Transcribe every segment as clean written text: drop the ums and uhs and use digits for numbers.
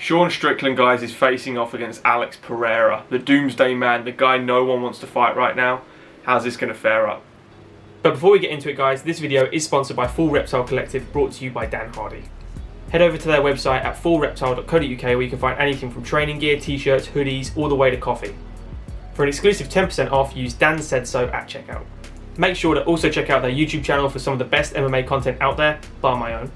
Sean Strickland, guys, is facing off against Alex Pereira, the doomsday man, the guy no one wants to fight right now. How's this going to fare up? But before we get into it, guys, this video is sponsored by Full Reptile Collective, brought to you by Dan Hardy. Head over to their website at fullreptile.co.uk where you can find anything from training gear, t-shirts, hoodies, all the way to coffee. For an exclusive 10% off, use Dan Said So at checkout. Make sure to also check out their YouTube channel for some of the best MMA content out there, bar my own.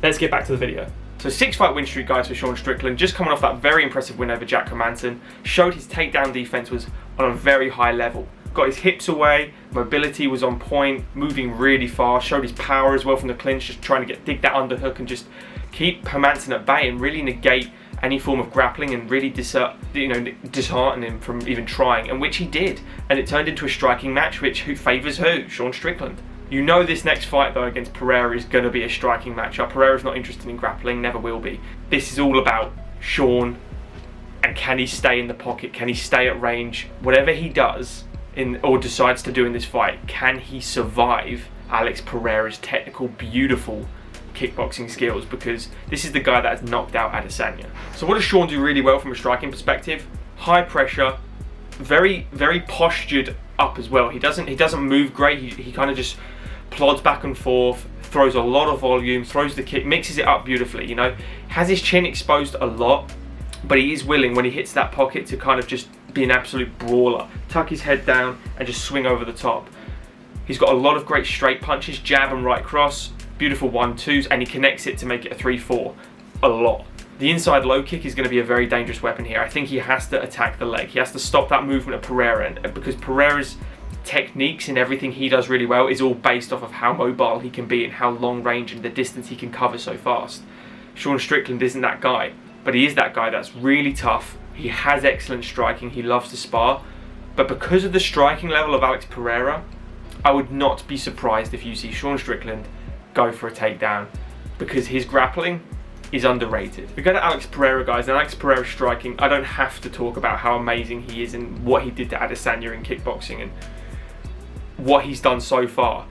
Let's get back to the video. So 6-fight win streak, guys, for Sean Strickland, just coming off that very impressive win over Jack Hermanson. Showed his takedown defense was on a very high level. Got his hips away, mobility was on point, moving really fast, showed his power as well from the clinch, just trying to dig that underhook and just keep Hermanson at bay and really negate any form of grappling and really dishearten him from even trying, and which he did. And it turned into a striking match, which favours who? Sean Strickland. You know this next fight, though, against Pereira is going to be a striking matchup. Pereira's not interested in grappling, never will be. This is all about Sean, and can he stay in the pocket? Can he stay at range? Whatever he does or decides to do in this fight, can he survive Alex Pereira's technical, beautiful kickboxing skills? Because this is the guy that has knocked out Adesanya. So what does Sean do really well from a striking perspective? High pressure, very, very postured up as well. He doesn't move great. He kind of just plods back and forth, throws a lot of volume, throws the kick, mixes it up beautifully, you know. Has his chin exposed a lot, but he is willing when he hits that pocket to kind of just be an absolute brawler. Tuck his head down and just swing over the top. He's got a lot of great straight punches, jab and right cross, beautiful 1-2s, and he connects it to make it a 3-4 a lot. The inside low kick is going to be a very dangerous weapon here. I think he has to attack the leg. He has to stop that movement of Pereira, and because Pereira's techniques and everything he does really well is all based off of how mobile he can be and how long range and the distance he can cover so fast. Sean Strickland isn't that guy, but he is that guy that's really tough. He has excellent striking, he loves to spar, but because of the striking level of Alex Pereira, I would not be surprised if you see Sean Strickland go for a takedown, because his grappling is underrated. If we go to Alex Pereira, guys, and Alex Pereira's striking, I don't have to talk about how amazing he is and what he did to Adesanya in kickboxing and what he's done so far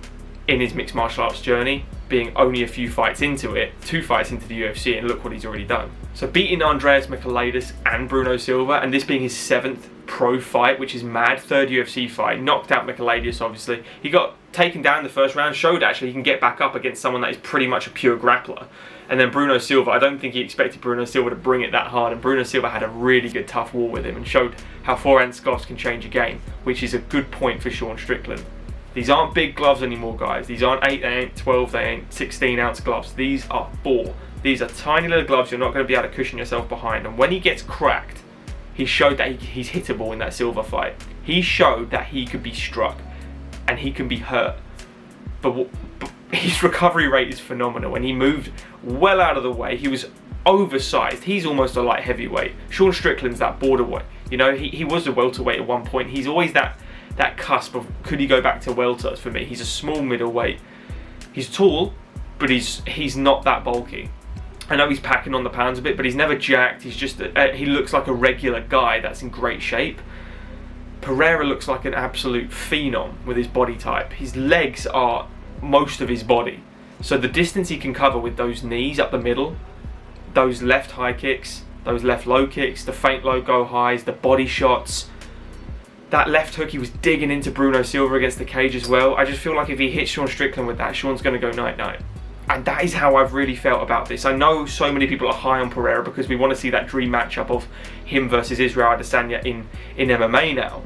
in his mixed martial arts journey, being only a few fights into it, 2 fights into the UFC, and look what he's already done. So beating Andreas Michailidis and Bruno Silva, and this being his 7th pro fight, which is mad, 3rd UFC fight, knocked out Michailidis obviously. He got taken down in the first round, showed actually he can get back up against someone that is pretty much a pure grappler. And then Bruno Silva, I don't think he expected Bruno Silva to bring it that hard, and Bruno Silva had a really good tough war with him and showed how forehand scoffs can change a game, which is a good point for Sean Strickland. These aren't big gloves anymore, guys. These aren't 8, they ain't 12, they ain't 16 ounce gloves. These are 4. These are tiny little gloves you're not going to be able to cushion yourself behind. And when he gets cracked, he showed that he's hittable in that Silva fight. He showed that he could be struck and he can be hurt. But his recovery rate is phenomenal, and he moved well out of the way. He was oversized. He's almost a light heavyweight. Sean Strickland's that borderweight. You know, he was a welterweight at one point. He's always that cusp of, could he go back to welter for me? He's a small middleweight. He's tall, but he's not that bulky. I know he's packing on the pounds a bit, but he's never jacked. He's just, he looks like a regular guy that's in great shape. Pereira looks like an absolute phenom with his body type. His legs are most of his body. So the distance he can cover with those knees up the middle, those left high kicks, those left low kicks, the feint low go highs, the body shots, that left hook, he was digging into Bruno Silva against the cage as well. I just feel like if he hits Sean Strickland with that, Sean's going to go night-night. And that is how I've really felt about this. I know so many people are high on Pereira because we want to see that dream matchup of him versus Israel Adesanya in MMA now.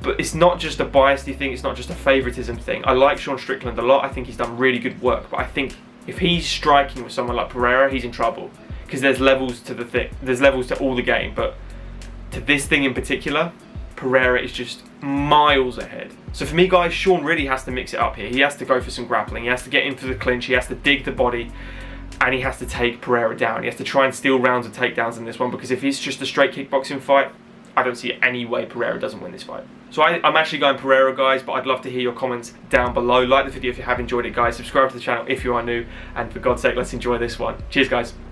But it's not just a biased thing, it's not just a favoritism thing. I like Sean Strickland a lot. I think he's done really good work. But I think if he's striking with someone like Pereira, he's in trouble. Because there's levels to the thing. There's levels to all the game. But to this thing in particular, Pereira is just miles ahead. So for me, guys, Sean really has to mix it up here. He has to go for some grappling. He has to get into the clinch. He has to dig the body. And he has to take Pereira down. He has to try and steal rounds of takedowns in this one. Because if it's just a straight kickboxing fight, I don't see any way Pereira doesn't win this fight. So I'm actually going Pereira, guys, but I'd love to hear your comments down below. Like the video if you have enjoyed it, guys. Subscribe to the channel if you are new. And for God's sake, let's enjoy this one. Cheers, guys.